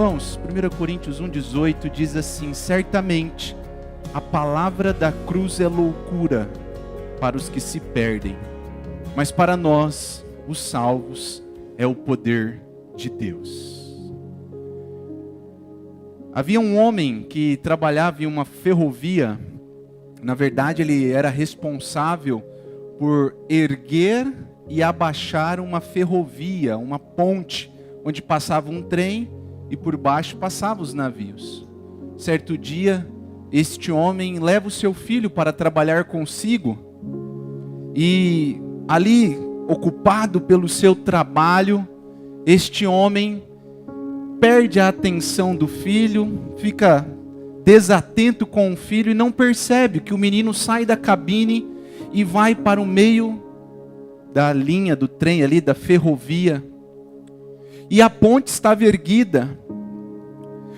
Irmãos, 1 Coríntios 1,18 diz assim: certamente a palavra da cruz é loucura para os que se perdem, mas para nós, os salvos, é o poder de Deus. Havia um homem que trabalhava em uma ferrovia. Na verdade, ele era responsável por erguer e abaixar uma ferrovia, uma ponte, onde passava um trem e por baixo passavam os navios. Certo dia, este homem leva o seu filho para trabalhar consigo, e ali, ocupado pelo seu trabalho, este homem perde a atenção do filho, fica desatento com o filho e não percebe que o menino sai da cabine e vai para o meio da linha do trem ali, da ferrovia. E a ponte estava erguida.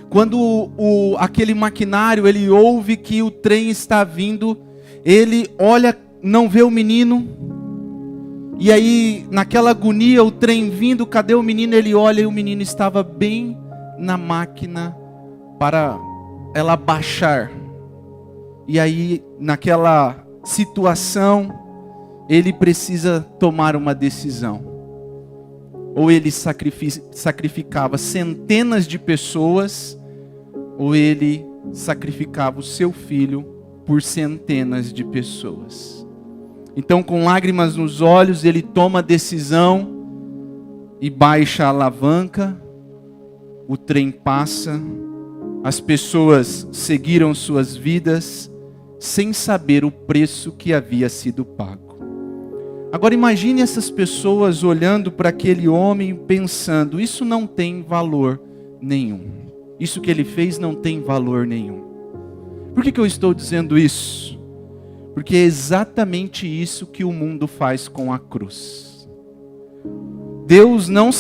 Quando aquele maquinário, ele ouve que o trem está vindo, ele olha, não vê o menino. E aí, naquela agonia, o trem vindo, cadê o menino? Ele olha e o menino estava bem na máquina para ela baixar. E aí, naquela situação, ele precisa tomar uma decisão. Ou ele sacrificava centenas de pessoas, ou ele sacrificava o seu filho por centenas de pessoas. Então, com lágrimas nos olhos, ele toma a decisão e baixa a alavanca. O trem passa, as pessoas seguiram suas vidas sem saber o preço que havia sido pago. Agora imagine essas pessoas olhando para aquele homem pensando: isso não tem valor nenhum. Isso que ele fez não tem valor nenhum. Por que eu estou dizendo isso? Porque é exatamente isso que o mundo faz com a cruz. Deus não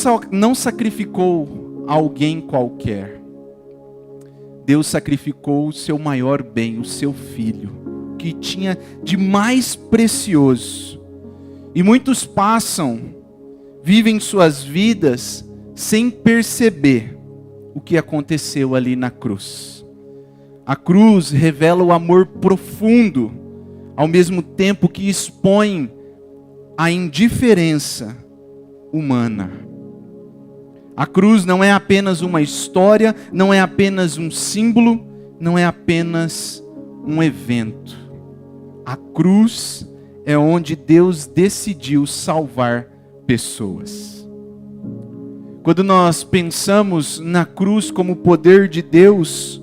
sacrificou alguém qualquer. Deus sacrificou o seu maior bem, o seu filho, que tinha de mais precioso. E muitos vivem suas vidas sem perceber o que aconteceu ali na cruz. A cruz revela o amor profundo, ao mesmo tempo que expõe a indiferença humana. A cruz não é apenas uma história, não é apenas um símbolo, não é apenas um evento. A cruz é onde Deus decidiu salvar pessoas. Quando nós pensamos na cruz como poder de Deus,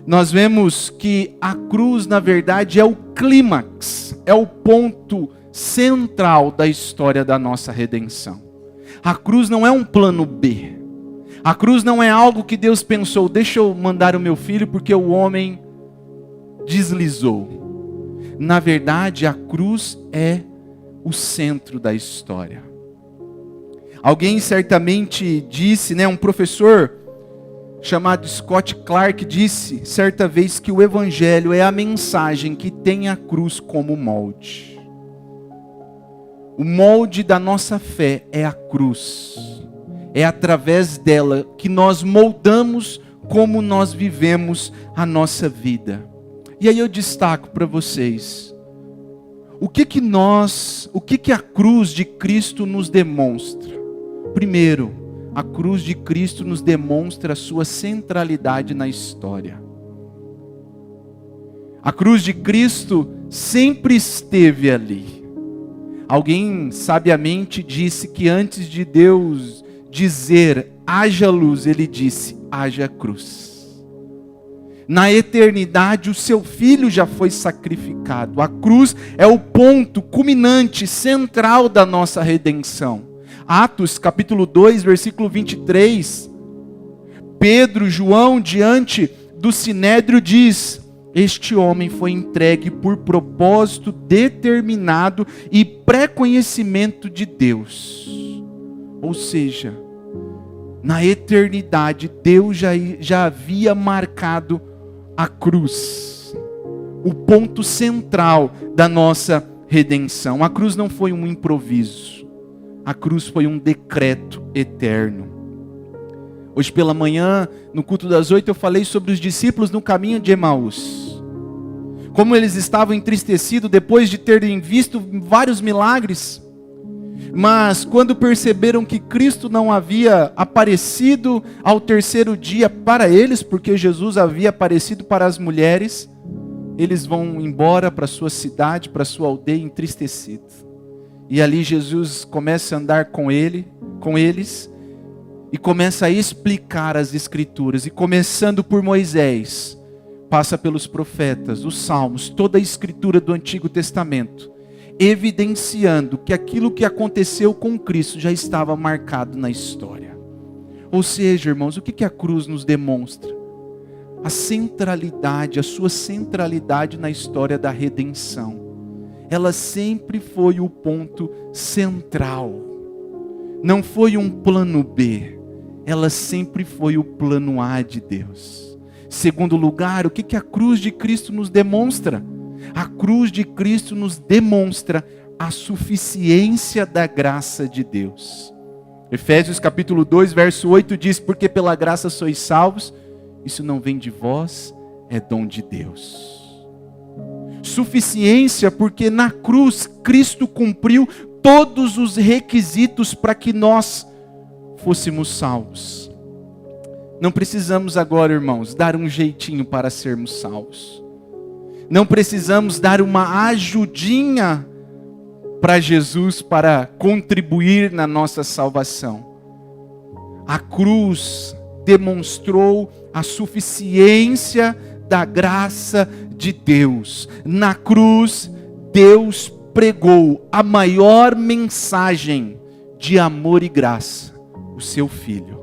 nós vemos que a cruz, na verdade, é o clímax, é o ponto central da história da nossa redenção. A cruz não é um plano B. A cruz não é algo que Deus pensou: deixa eu mandar o meu filho porque o homem deslizou. Na verdade, a cruz é o centro da história. Alguém certamente disse, um professor chamado Scott Clark disse certa vez que o evangelho é a mensagem que tem a cruz como molde. O molde da nossa fé é a cruz. É através dela que nós moldamos como nós vivemos a nossa vida. E aí eu destaco para vocês, o que a cruz de Cristo nos demonstra? Primeiro, a cruz de Cristo nos demonstra a sua centralidade na história. A cruz de Cristo sempre esteve ali. Alguém sabiamente disse que antes de Deus dizer haja luz, ele disse haja cruz. Na eternidade, o seu filho já foi sacrificado. A cruz é o ponto culminante, central da nossa redenção. Atos, capítulo 2, versículo 23. Pedro, João, diante do sinédrio diz: este homem foi entregue por propósito determinado e pré-conhecimento de Deus. Ou seja, na eternidade, Deus já havia marcado a cruz, o ponto central da nossa redenção. A cruz não foi um improviso, a cruz foi um decreto eterno. Hoje pela manhã, no culto das 8, eu falei sobre os discípulos no caminho de Emaús. Como eles estavam entristecidos depois de terem visto vários milagres. Mas quando perceberam que Cristo não havia aparecido ao terceiro dia para eles, porque Jesus havia aparecido para as mulheres, eles vão embora para sua cidade, para sua aldeia entristecidos. E ali Jesus começa a andar com eles, e começa a explicar as Escrituras. E começando por Moisés, passa pelos profetas, os salmos, toda a Escritura do Antigo Testamento, evidenciando que aquilo que aconteceu com Cristo já estava marcado na história. Ou seja, irmãos, o que a cruz nos demonstra? A centralidade, a sua centralidade na história da redenção. Ela sempre foi o ponto central. Não foi um plano B. Ela sempre foi o plano A de Deus. Segundo lugar, o que a cruz de Cristo nos demonstra? A cruz de Cristo nos demonstra a suficiência da graça de Deus. Efésios capítulo 2, verso 8 diz: porque pela graça sois salvos, isso não vem de vós, é dom de Deus. Suficiência porque na cruz Cristo cumpriu todos os requisitos para que nós fôssemos salvos. Não precisamos agora, irmãos, dar um jeitinho para sermos salvos. Não precisamos dar uma ajudinha para Jesus para contribuir na nossa salvação. A cruz demonstrou a suficiência da graça de Deus. Na cruz, Deus pregou a maior mensagem de amor e graça, o seu Filho.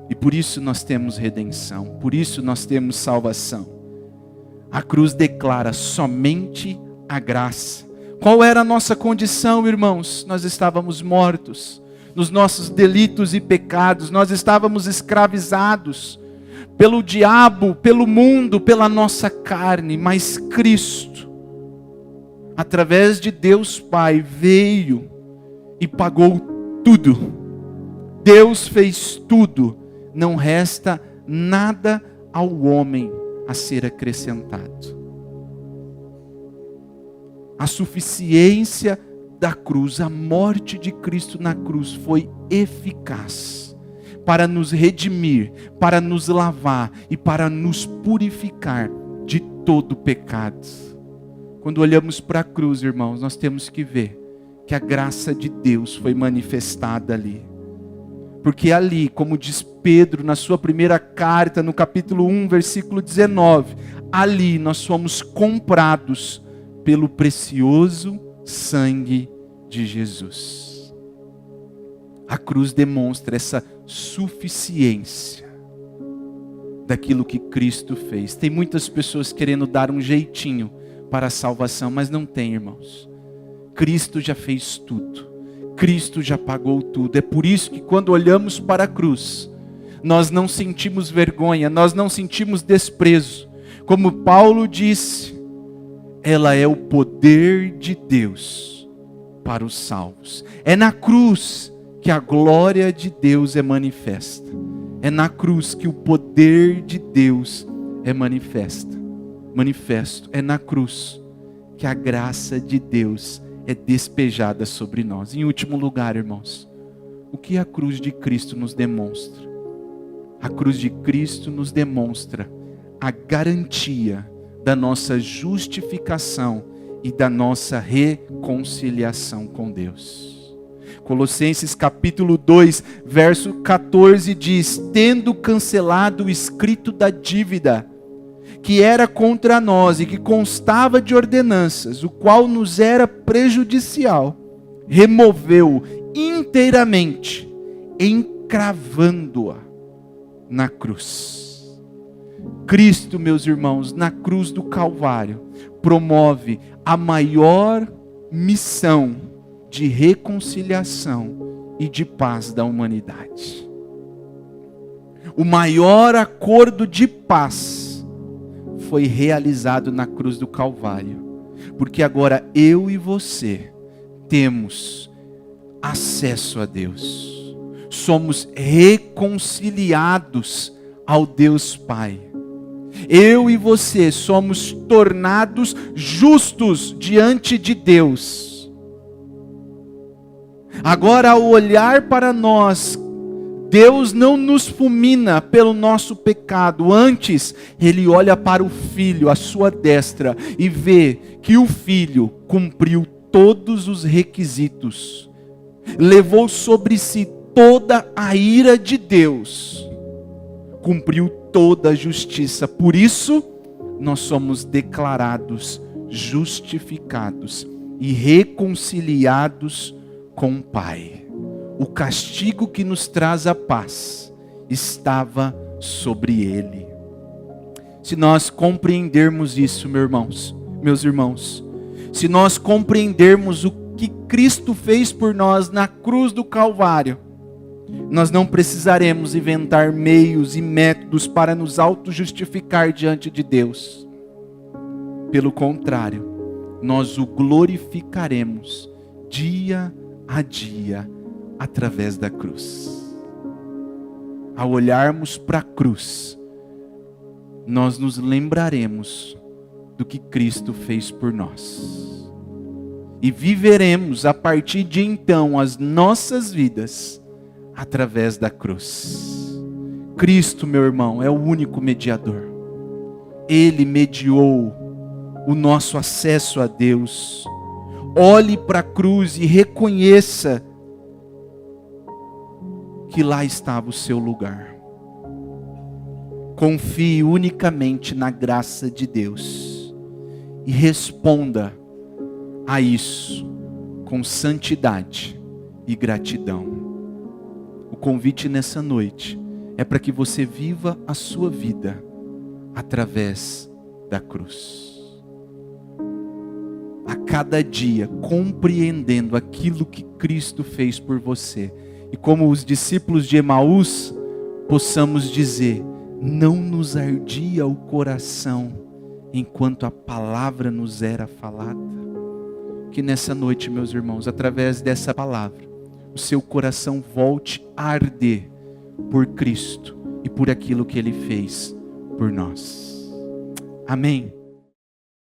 E por isso nós temos redenção, por isso nós temos salvação. A cruz declara somente a graça. Qual era a nossa condição, irmãos? Nós estávamos mortos nos nossos delitos e pecados, nós estávamos escravizados pelo diabo, pelo mundo, pela nossa carne, mas Cristo, através de Deus Pai, veio e pagou tudo. Deus fez tudo, não resta nada ao homem a ser acrescentado. A suficiência da cruz, a morte de Cristo na cruz foi eficaz para nos redimir, para nos lavar e para nos purificar de todo pecado. Quando olhamos para a cruz, irmãos, nós temos que ver que a graça de Deus foi manifestada ali. Porque ali, como diz Pedro na sua primeira carta, no capítulo 1, versículo 19, ali nós fomos comprados pelo precioso sangue de Jesus. A cruz demonstra essa suficiência daquilo que Cristo fez. Tem muitas pessoas querendo dar um jeitinho para a salvação, mas não tem, irmãos. Cristo já fez tudo. Cristo já pagou tudo. É por isso que quando olhamos para a cruz, nós não sentimos vergonha, nós não sentimos desprezo. Como Paulo disse, ela é o poder de Deus para os salvos. É na cruz que a glória de Deus é manifesta. É na cruz que o poder de Deus é manifesto. É na cruz que a graça de Deus é despejada sobre nós. Em último lugar, irmãos, o que a cruz de Cristo nos demonstra? A cruz de Cristo nos demonstra a garantia da nossa justificação e da nossa reconciliação com Deus. Colossenses capítulo 2, verso 14 diz: tendo cancelado o escrito da dívida que era contra nós e que constava de ordenanças, o qual nos era prejudicial, removeu inteiramente, encravando-a na cruz. Cristo, meus irmãos, na cruz do Calvário, promove a maior missão de reconciliação e de paz da humanidade. O maior acordo de paz foi realizado na cruz do Calvário, porque agora eu e você temos acesso a Deus. somos reconciliados ao Deus Pai. Eu e você somos tornados justos diante de Deus. Agora, ao olhar para nós, Deus não nos fulmina pelo nosso pecado. Antes, Ele olha para o Filho, à sua destra, e vê que o Filho cumpriu todos os requisitos. Levou sobre si toda a ira de Deus. Cumpriu toda a justiça. Por isso, nós somos declarados justificados e reconciliados com o Pai. O castigo que nos traz a paz estava sobre ele. Se nós compreendermos isso, meus irmãos, se nós compreendermos o que Cristo fez por nós na cruz do Calvário, nós não precisaremos inventar meios e métodos para nos auto-justificar diante de Deus. Pelo contrário, nós o glorificaremos dia a dia através da cruz. Ao olharmos para a cruz, nós nos lembraremos do que Cristo fez por nós. E viveremos a partir de então as nossas vidas através da cruz. Cristo, meu irmão, é o único mediador. Ele mediou o nosso acesso a Deus. Olhe para a cruz e reconheça que lá estava o seu lugar. Confie unicamente na graça de Deus e responda a isso com santidade e gratidão. O convite nessa noite é para que você viva a sua vida através da cruz. A cada dia compreendendo aquilo que Cristo fez por você. E como os discípulos de Emaús, possamos dizer: não nos ardia o coração enquanto a palavra nos era falada. Que nessa noite, meus irmãos, através dessa palavra, o seu coração volte a arder por Cristo e por aquilo que Ele fez por nós. Amém.